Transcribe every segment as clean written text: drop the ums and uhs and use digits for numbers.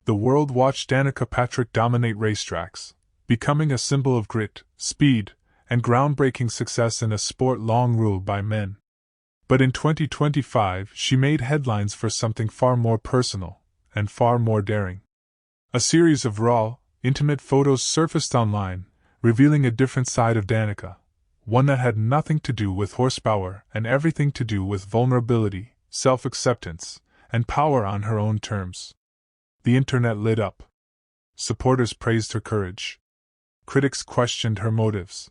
The world watched Danica Patrick dominate racetracks, becoming a symbol of grit, speed, and groundbreaking success in a sport long ruled by men. But in 2025, she made headlines for something far more personal and far more daring. A series of raw, intimate photos surfaced online, revealing a different side of Danica, one that had nothing to do with horsepower and everything to do with vulnerability, self-acceptance, and power on her own terms. The internet lit up. Supporters praised her courage. Critics questioned her motives.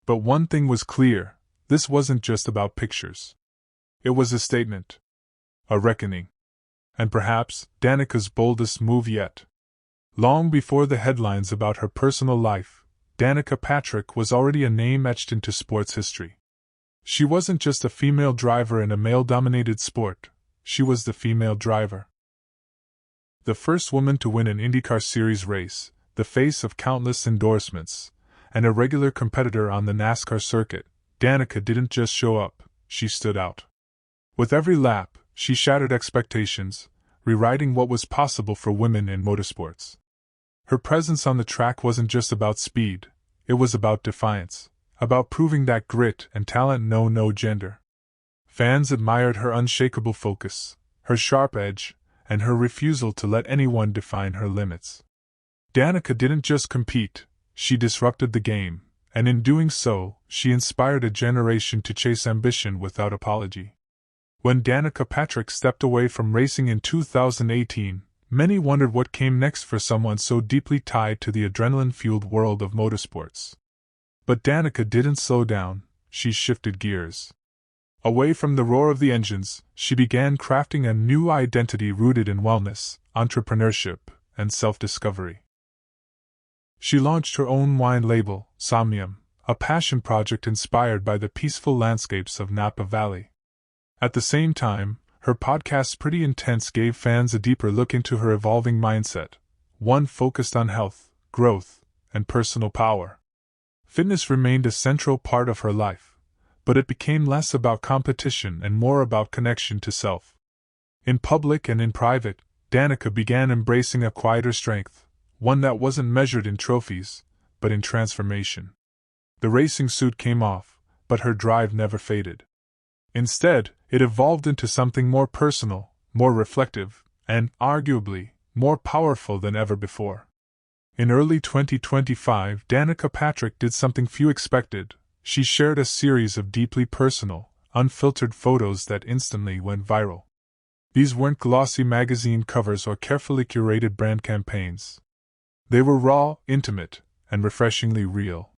But one thing was clear: this wasn't just about pictures. It was a statement. A reckoning. And perhaps Danica's boldest move yet. Long before the headlines about her personal life, Danica Patrick was already a name etched into sports history. She wasn't just a female driver in a male-dominated sport, she was the female driver. The first woman to win an IndyCar Series race, the face of countless endorsements, and a regular competitor on the NASCAR circuit, Danica didn't just show up, she stood out. With every lap, she shattered expectations, rewriting what was possible for women in motorsports. Her presence on the track wasn't just about speed, it was about defiance, about proving that grit and talent know no gender. Fans admired her unshakable focus, her sharp edge, and her refusal to let anyone define her limits. Danica didn't just compete, she disrupted the game, and in doing so, she inspired a generation to chase ambition without apology. When Danica Patrick stepped away from racing in 2018, many wondered what came next for someone so deeply tied to the adrenaline-fueled world of motorsports. But Danica didn't slow down, she shifted gears. Away from the roar of the engines, she began crafting a new identity rooted in wellness, entrepreneurship, and self-discovery. She launched her own wine label, Somnium, a passion project inspired by the peaceful landscapes of Napa Valley. At the same time, her podcast Pretty Intense gave fans a deeper look into her evolving mindset, one focused on health, growth, and personal power. Fitness remained a central part of her life, but it became less about competition and more about connection to self. In public and in private, Danica began embracing a quieter strength, one that wasn't measured in trophies, but in transformation. The racing suit came off, but her drive never faded. Instead, it evolved into something more personal, more reflective, and, arguably, more powerful than ever before. In early 2025, Danica Patrick did something few expected. She shared a series of deeply personal, unfiltered photos that instantly went viral. These weren't glossy magazine covers or carefully curated brand campaigns. They were raw, intimate, and refreshingly real.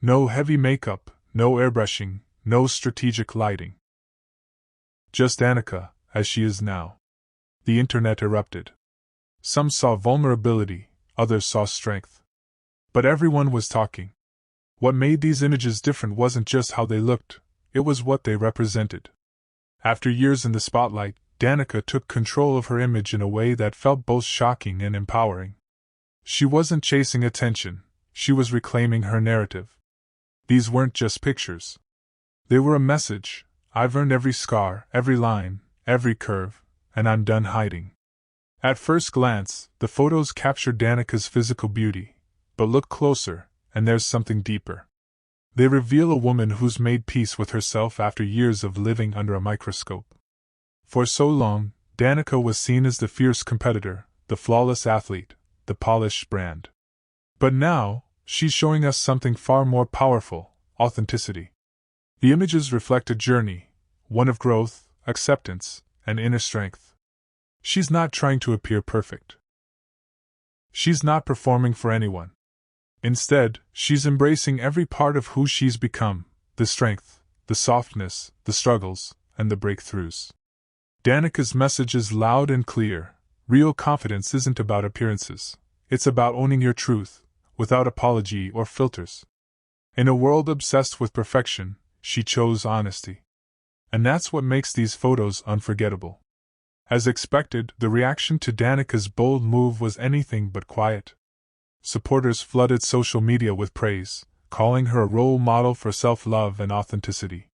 No heavy makeup, no airbrushing, no strategic lighting. Just Danica, as she is now. The internet erupted. Some saw vulnerability, others saw strength. But everyone was talking. What made these images different wasn't just how they looked, it was what they represented. After years in the spotlight, Danica took control of her image in a way that felt both shocking and empowering. She wasn't chasing attention, she was reclaiming her narrative. These weren't just pictures. They were a message: I've earned every scar, every line, every curve, and I'm done hiding. At first glance, the photos captured Danica's physical beauty, but look closer, and there's something deeper. They reveal a woman who's made peace with herself after years of living under a microscope. For so long, Danica was seen as the fierce competitor, the flawless athlete, the polished brand. But now, she's showing us something far more powerful: authenticity. The images reflect a journey, one of growth, acceptance, and inner strength. She's not trying to appear perfect. She's not performing for anyone. Instead, she's embracing every part of who she's become: the strength, the softness, the struggles, and the breakthroughs. Danica's message is loud and clear: real confidence isn't about appearances, it's about owning your truth, without apology or filters. In a world obsessed with perfection, she chose honesty. And that's what makes these photos unforgettable. As expected, the reaction to Danica's bold move was anything but quiet. Supporters flooded social media with praise, calling her a role model for self-love and authenticity.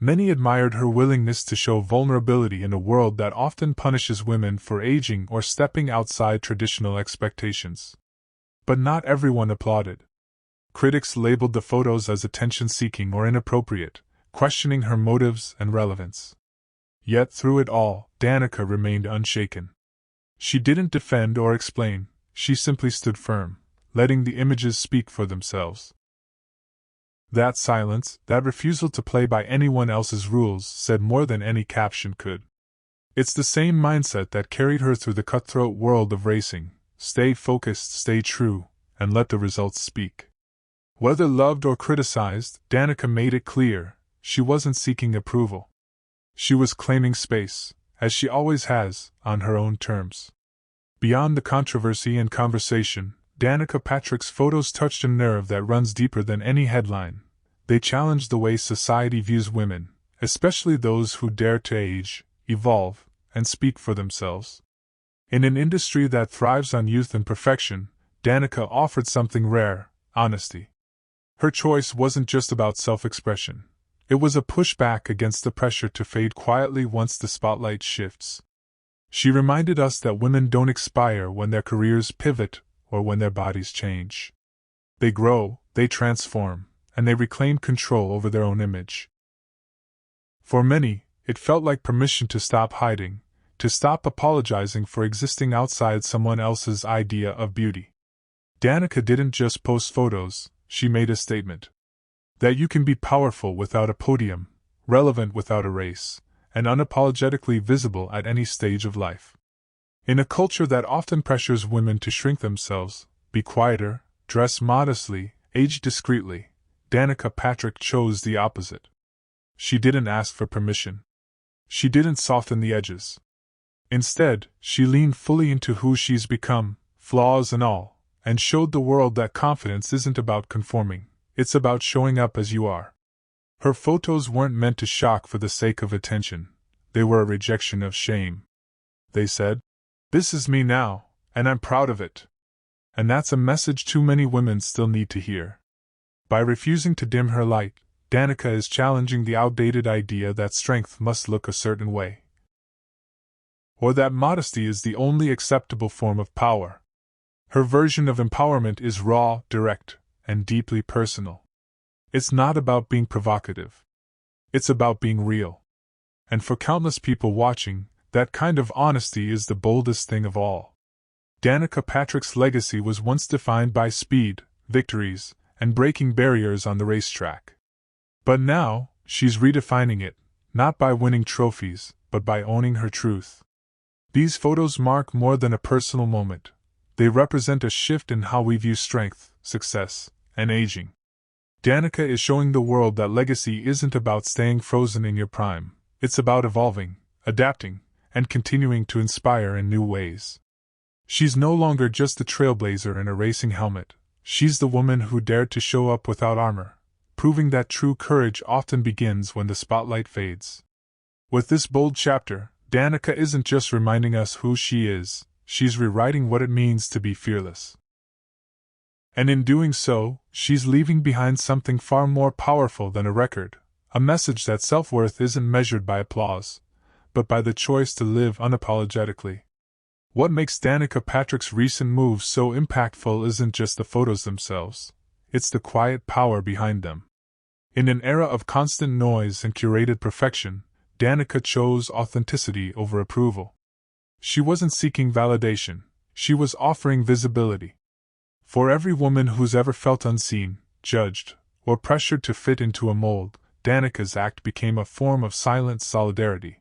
Many admired her willingness to show vulnerability in a world that often punishes women for aging or stepping outside traditional expectations. But not everyone applauded. Critics labeled the photos as attention-seeking or inappropriate, questioning her motives and relevance. Yet through it all, Danica remained unshaken. She didn't defend or explain, she simply stood firm, letting the images speak for themselves. That silence, that refusal to play by anyone else's rules, said more than any caption could. It's the same mindset that carried her through the cutthroat world of racing: stay focused, stay true, and let the results speak. Whether loved or criticized, Danica made it clear, she wasn't seeking approval. She was claiming space, as she always has, on her own terms. Beyond the controversy and conversation, Danica Patrick's photos touched a nerve that runs deeper than any headline. They challenged the way society views women, especially those who dare to age, evolve, and speak for themselves. In an industry that thrives on youth and perfection, Danica offered something rare: honesty. Her choice wasn't just about self-expression. It was a pushback against the pressure to fade quietly once the spotlight shifts. She reminded us that women don't expire when their careers pivot or when their bodies change. They grow, they transform, and they reclaim control over their own image. For many, it felt like permission to stop hiding, to stop apologizing for existing outside someone else's idea of beauty. Danica didn't just post photos, she made a statement. That you can be powerful without a podium, relevant without a race, and unapologetically visible at any stage of life. In a culture that often pressures women to shrink themselves, be quieter, dress modestly, age discreetly, Danica Patrick chose the opposite. She didn't ask for permission. She didn't soften the edges. Instead, she leaned fully into who she's become, flaws and all, and showed the world that confidence isn't about conforming, it's about showing up as you are. Her photos weren't meant to shock for the sake of attention, they were a rejection of shame. They said, "This is me now, and I'm proud of it." And that's a message too many women still need to hear. By refusing to dim her light, Danica is challenging the outdated idea that strength must look a certain way, or that modesty is the only acceptable form of power. Her version of empowerment is raw, direct, and deeply personal. It's not about being provocative. It's about being real. And for countless people watching, that kind of honesty is the boldest thing of all. Danica Patrick's legacy was once defined by speed, victories, and breaking barriers on the racetrack. But now, she's redefining it, not by winning trophies, but by owning her truth. These photos mark more than a personal moment. They represent a shift in how we view strength, success, and aging. Danica is showing the world that legacy isn't about staying frozen in your prime, it's about evolving, adapting, and continuing to inspire in new ways. She's no longer just a trailblazer in a racing helmet, she's the woman who dared to show up without armor, proving that true courage often begins when the spotlight fades. With this bold chapter, Danica isn't just reminding us who she is, she's rewriting what it means to be fearless. And in doing so, she's leaving behind something far more powerful than a record, a message that self-worth isn't measured by applause, but by the choice to live unapologetically. What makes Danica Patrick's recent moves so impactful isn't just the photos themselves, it's the quiet power behind them. In an era of constant noise and curated perfection, Danica chose authenticity over approval. She wasn't seeking validation, she was offering visibility. For every woman who's ever felt unseen, judged, or pressured to fit into a mold, Danica's act became a form of silent solidarity.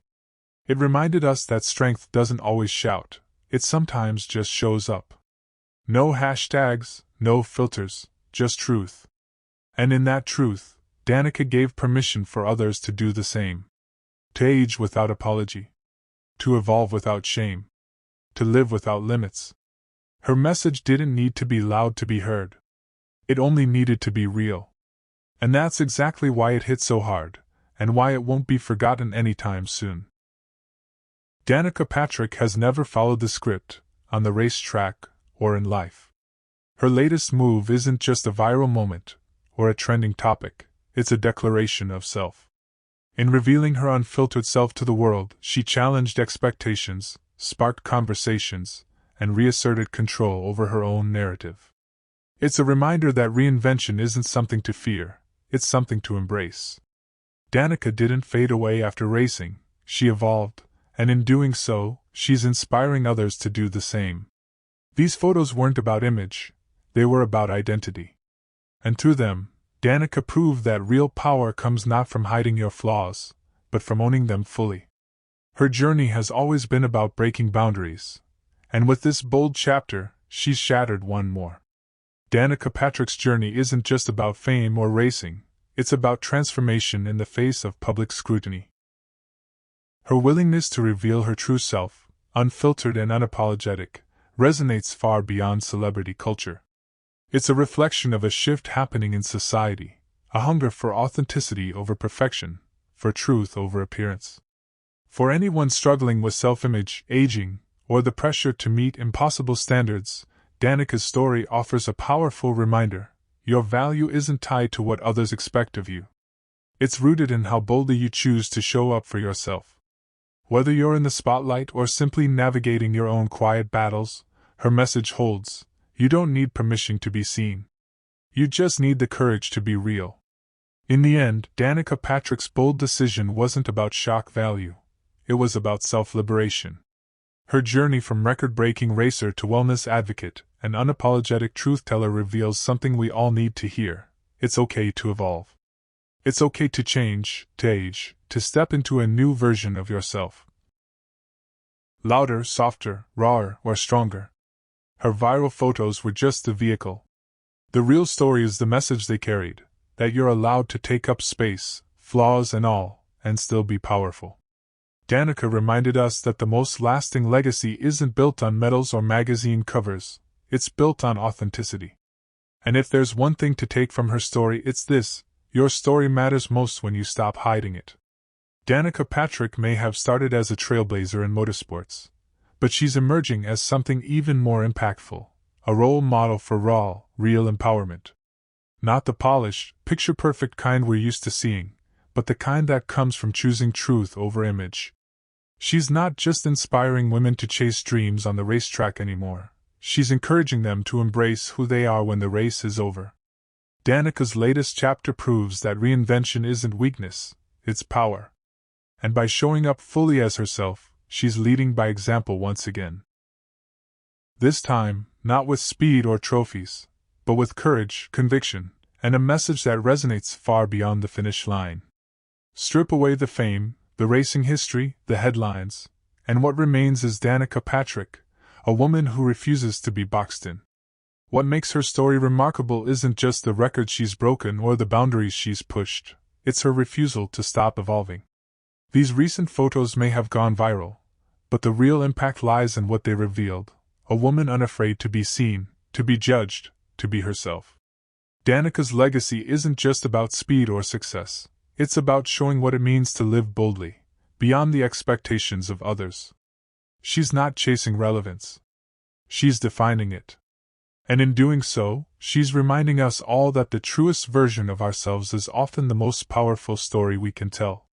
It reminded us that strength doesn't always shout, it sometimes just shows up. No hashtags, no filters, just truth. And in that truth, Danica gave permission for others to do the same. To age without apology. To evolve without shame. To live without limits. Her message didn't need to be loud to be heard. It only needed to be real. And that's exactly why it hit so hard, and why it won't be forgotten anytime soon. Danica Patrick has never followed the script, on the racetrack, or in life. Her latest move isn't just a viral moment, or a trending topic, it's a declaration of self. In revealing her unfiltered self to the world, she challenged expectations, sparked conversations, and reasserted control over her own narrative. It's a reminder that reinvention isn't something to fear, it's something to embrace. Danica didn't fade away after racing, she evolved, and in doing so, she's inspiring others to do the same. These photos weren't about image, they were about identity. And through them, Danica proved that real power comes not from hiding your flaws, but from owning them fully. Her journey has always been about breaking boundaries, and with this bold chapter, she's shattered one more. Danica Patrick's journey isn't just about fame or racing, it's about transformation in the face of public scrutiny. Her willingness to reveal her true self, unfiltered and unapologetic, resonates far beyond celebrity culture. It's a reflection of a shift happening in society, a hunger for authenticity over perfection, for truth over appearance. For anyone struggling with self-image, aging, or the pressure to meet impossible standards, Danica's story offers a powerful reminder: your value isn't tied to what others expect of you. It's rooted in how boldly you choose to show up for yourself. Whether you're in the spotlight or simply navigating your own quiet battles, her message holds: you don't need permission to be seen. You just need the courage to be real. In the end, Danica Patrick's bold decision wasn't about shock value. It was about self-liberation. Her journey from record-breaking racer to wellness advocate and unapologetic truth-teller reveals something we all need to hear: it's okay to evolve. It's okay to change, to age, to step into a new version of yourself. Louder, softer, rawer, or stronger. Her viral photos were just the vehicle. The real story is the message they carried: that you're allowed to take up space, flaws and all, and still be powerful. Danica reminded us that the most lasting legacy isn't built on medals or magazine covers, it's built on authenticity. And if there's one thing to take from her story, it's this: your story matters most when you stop hiding it. Danica Patrick may have started as a trailblazer in motorsports, but she's emerging as something even more impactful, a role model for raw, real empowerment. Not the polished, picture-perfect kind we're used to seeing, but the kind that comes from choosing truth over image. She's not just inspiring women to chase dreams on the racetrack anymore, she's encouraging them to embrace who they are when the race is over. Danica's latest chapter proves that reinvention isn't weakness, it's power. And by showing up fully as herself, she's leading by example once again. This time, not with speed or trophies, but with courage, conviction, and a message that resonates far beyond the finish line. Strip away the fame, the racing history, the headlines, and what remains is Danica Patrick, a woman who refuses to be boxed in. What makes her story remarkable isn't just the records she's broken or the boundaries she's pushed, it's her refusal to stop evolving. These recent photos may have gone viral, but the real impact lies in what they revealed: a woman unafraid to be seen, to be judged, to be herself. Danica's legacy isn't just about speed or success, it's about showing what it means to live boldly, beyond the expectations of others. She's not chasing relevance. She's defining it. And in doing so, she's reminding us all that the truest version of ourselves is often the most powerful story we can tell.